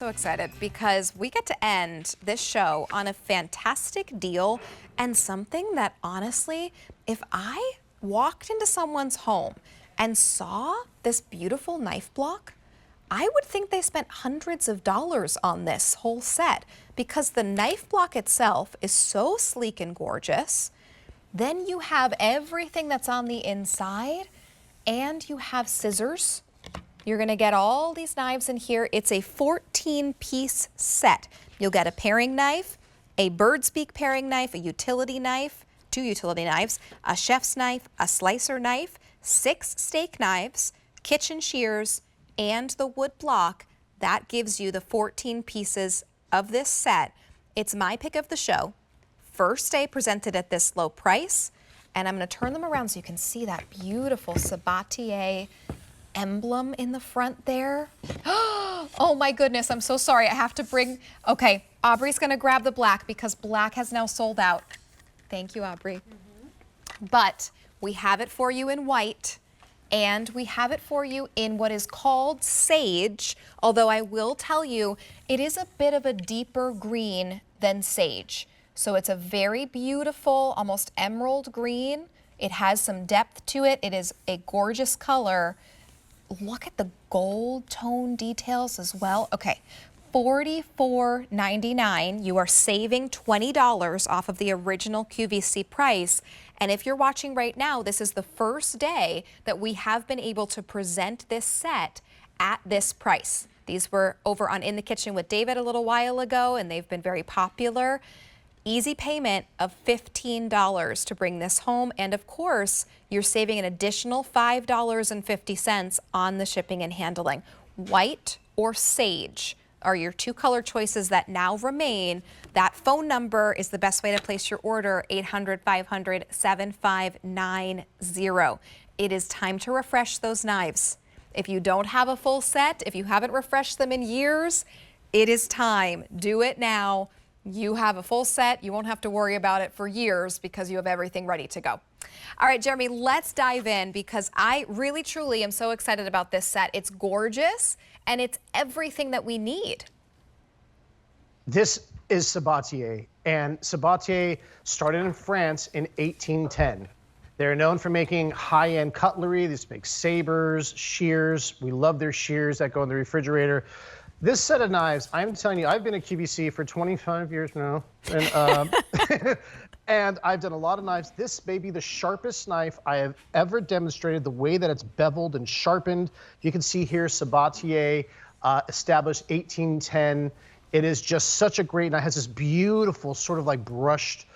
So excited because we get to end this show on a fantastic deal and something that honestly, if I walked into someone's home and saw this beautiful knife block, I would think they spent hundreds of dollars on this whole set because the knife block itself is so sleek and gorgeous. Then you have everything that's on the inside and you have scissors. You're going to get all these knives in here. It's a 14-piece set. You'll get a paring knife, a bird's beak paring knife, a utility knife, 2 utility knives, a chef's knife, a slicer knife, 6 steak knives, kitchen shears, and the wood block. That gives you the 14 pieces of this set. It's my pick of the show. First day presented at this low price. And I'm going to turn them around so you can see that beautiful Sabatier emblem in the front there. Oh my goodness, I'm so sorry. I have to bring, okay, Aubrey's gonna grab the black because black has now sold out. Thank you, Aubrey. But we have it for you in white and we have it for you in what is called sage, although I will tell you, it is a bit of a deeper green than sage. So it's a very beautiful, almost emerald green. It has some depth to it. It is a gorgeous color. Look at the gold tone details as well. Okay, $44.99. You are saving $20 off of the original QVC price. And if you're watching right now, this is the first day that we have been able to present this set at this price. These were over on In the Kitchen with David a little while ago, and they've been very popular. Easy payment of $15 to bring this home. And of course, you're saving an additional $5.50 on the shipping and handling. White or sage are your 2 color choices that now remain. That phone number is the best way to place your order, 800-500-7590. It is time to refresh those knives. If you don't have a full set, if you haven't refreshed them in years, it is time. Do it now. You have a full set. You won't have to worry about it for years because you have everything ready to go. All right, Jeremy, let's dive in because I really, truly am so excited about this set. It's gorgeous and it's everything that we need. This is Sabatier, and Sabatier started in France in 1810. They're known for making high-end cutlery. They make sabers, shears. We love their shears that go in the refrigerator. This set of knives, I'm telling you, I've been at QVC for 25 years now, and, and I've done a lot of knives. This may be the sharpest knife I have ever demonstrated, the way that it's beveled and sharpened. You can see here, Sabatier, established 1810. It is just such a great knife. It has this beautiful sort of like brushed,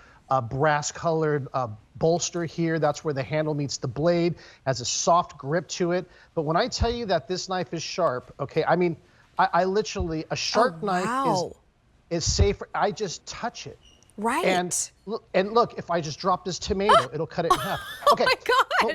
brass-colored bolster here. That's where the handle meets the blade. Has a soft grip to it. But when I tell you that this knife is sharp, okay, I mean, I literally, a sharp knife is safer. I just touch it. Right. And look, if I just drop this tomato, it'll cut it in half. Okay. Oh my gosh. But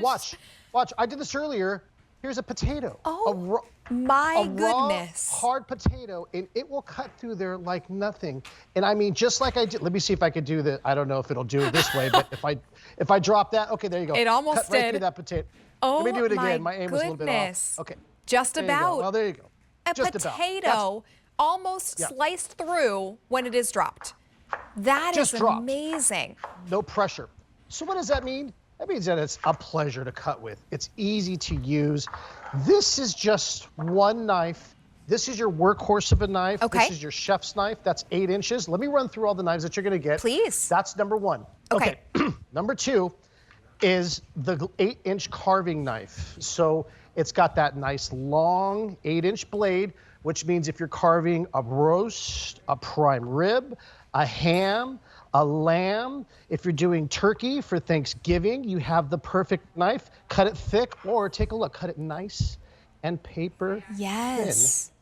watch. I did this earlier. Here's a potato. Oh, my goodness. Raw, hard potato, and it will cut through there like nothing. And I mean, just like I did, let me see if I could do that. I don't know if it'll do it this way, but if I drop that, okay, there you go. It almost cut right did. through that potato. Oh, let me do it again. My aim was a little bit off. Okay. Just there about. You go. Well, there you go. A Just potato almost sliced through when it is dropped. That is amazing. No pressure. So what does that mean? That means that it's a pleasure to cut with. It's easy to use. This is just one knife. This is your workhorse of a knife. Okay. This is your chef's knife. That's 8 inches. Let me run through all the knives that you're going to get. Please. That's number 1. Okay. Number 2 is the 8-inch carving knife. So it's got that nice long 8-inch blade, which means if you're carving a roast, a prime rib, a ham, a lamb, if you're doing turkey for Thanksgiving, you have the perfect knife. Cut it thick, or take a look, cut it nice and paper thin,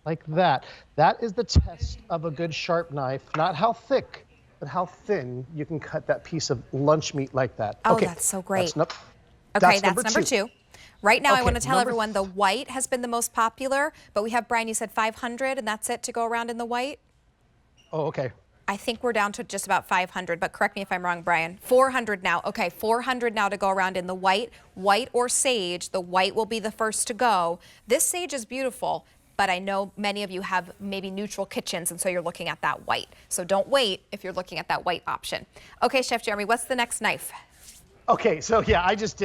like that. That is the test of a good sharp knife, not how thick, but how thin you can cut that piece of lunch meat like that. Oh, okay, that's so great. That's number 2. Right now, okay, I want to tell everyone the white has been the most popular, but we have, Brian, you said 500, and that's it to go around in the white? Oh, okay. I think we're down to just about 500, but correct me if I'm wrong, Brian. 400 now. Okay, 400 now to go around in the white. White or sage, the white will be the first to go. This sage is beautiful. but I know many of you have maybe neutral kitchens, and so you're looking at that white. So don't wait if you're looking at that white option. Okay, Chef Jeremy, what's the next knife? Okay, so yeah, I just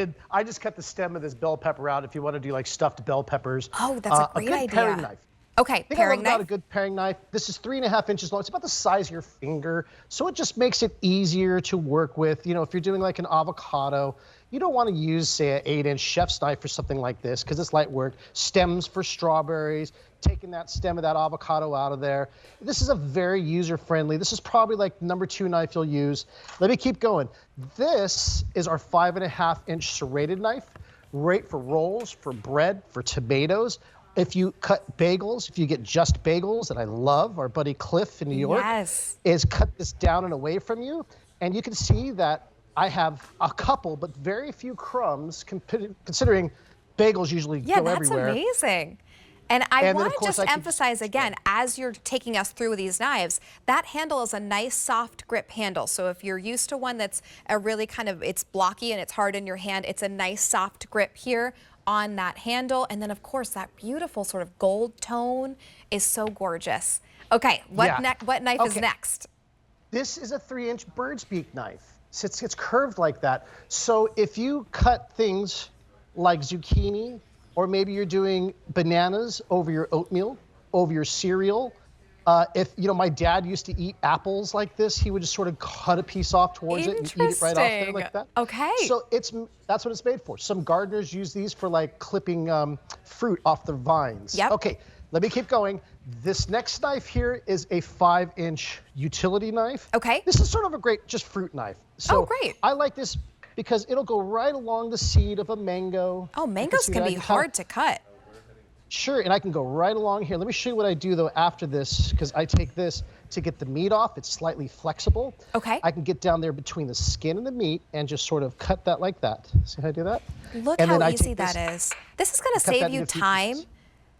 cut the stem of this bell pepper out if you want to do like stuffed bell peppers. Oh, that's a great good idea. Paring knife. Okay, paring knife. About a good paring knife. This is 3.5 inches long. It's about the size of your finger, so it just makes it easier to work with. You know, if you're doing like an avocado, you don't want to use, say, an 8-inch chef's knife for something like this because it's light work. Stems for strawberries, taking that stem of that avocado out of there. This is a very user-friendly. This is probably like number 2 knife you'll use. Let me keep going. This is our 5.5-inch serrated knife, great for rolls, for bread, for tomatoes. If you cut bagels, if you get just bagels, that I love, our buddy Cliff in New York is cut this down and away from you. And you can see that I have a couple, but very few crumbs, considering bagels usually go everywhere. Yeah, that's amazing. And I want to just emphasize again, as you're taking us through these knives, that handle is a nice soft grip handle. So if you're used to one that's a really kind of, it's blocky and it's hard in your hand, it's a nice soft grip here on that handle. And then of course that beautiful sort of gold tone is so gorgeous. Okay, what knife is next? This is a 3-inch bird's beak knife. So it's curved like that. So if you cut things like zucchini, or maybe you're doing bananas over your oatmeal, over your cereal. If, you know, my dad used to eat apples like this, he would just sort of cut a piece off towards it and eat it right off there like that. Okay. So that's what it's made for. Some gardeners use these for like clipping fruit off their vines. Yep. Okay, let me keep going. This next knife here is a 5-inch utility knife. Okay. This is sort of a great just fruit knife. So great. I like this because it'll go right along the seed of a mango. Oh, mangoes can be hard to cut. Sure, and I can go right along here. Let me show you what I do though after this, because I take this to get the meat off. It's slightly flexible. Okay. I can get down there between the skin and the meat and just sort of cut that like that. See how I do that? Look how easy that is. This is going to save you time.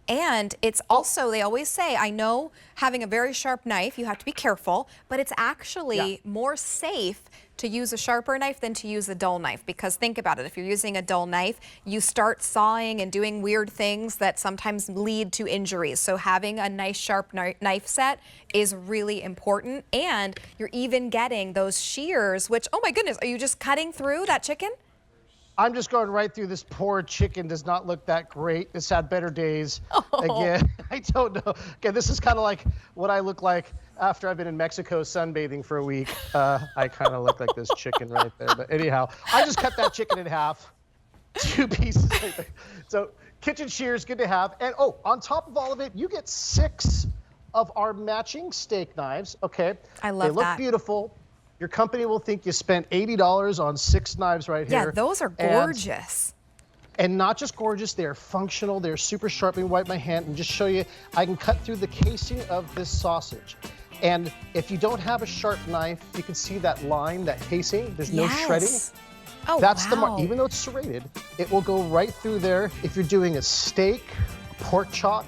And it's also, they always say, I know having a very sharp knife, you have to be careful, but it's actually more safe to use a sharper knife than to use a dull knife. Because think about it, if you're using a dull knife, you start sawing and doing weird things that sometimes lead to injuries. So having a nice sharp knife set is really important. And you're even getting those shears, which, oh my goodness, are you just cutting through that chicken? I'm just going right through. This poor chicken does not look that great. It's had better days. Again, I don't know. Again, this is kind of like what I look like after I've been in Mexico sunbathing for a week. I kind of look like this chicken right there. But anyhow, I just cut that chicken in half, 2 pieces. So kitchen shears, good to have. And oh, on top of all of it, you get 6 of our matching steak knives. Okay. I love that. They look beautiful. Your company will think you spent $80 on 6 knives right here. Yeah, those are gorgeous. And not just gorgeous, they're functional, they're super sharp. Let me wipe my hand and just show you, I can cut through the casing of this sausage. And if you don't have a sharp knife, you can see that line, that casing, there's no shredding. Oh, that's the mark. Even though it's serrated, it will go right through there. If you're doing a steak, a pork chop,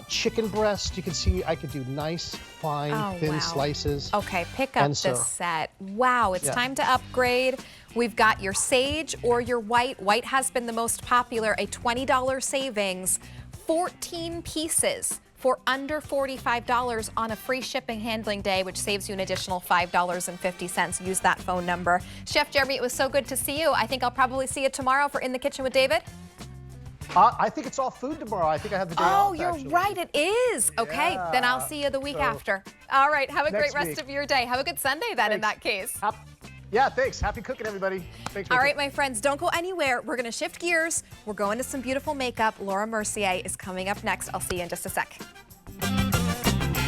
chicken breast, you can see I could do nice, fine, thin slices. Okay, pick up this set. Wow, it's time to upgrade. We've got your sage or your white. White has been the most popular, a $20 savings, 14 pieces for under $45 on a free shipping handling day, which saves you an additional $5.50. Use that phone number. Chef Jeremy, it was so good to see you. I think I'll probably see you tomorrow for In the Kitchen with David. I think it's all food tomorrow. I think I have the day off. Oh, you're right. It is. Okay, then I'll see you the week after. All right, have a great rest of your day. Have a good Sunday then in that case. Yeah, thanks. Happy cooking, everybody. Thanks. All right, my friends, don't go anywhere. We're going to shift gears. We're going to some beautiful makeup. Laura Mercier is coming up next. I'll see you in just a sec.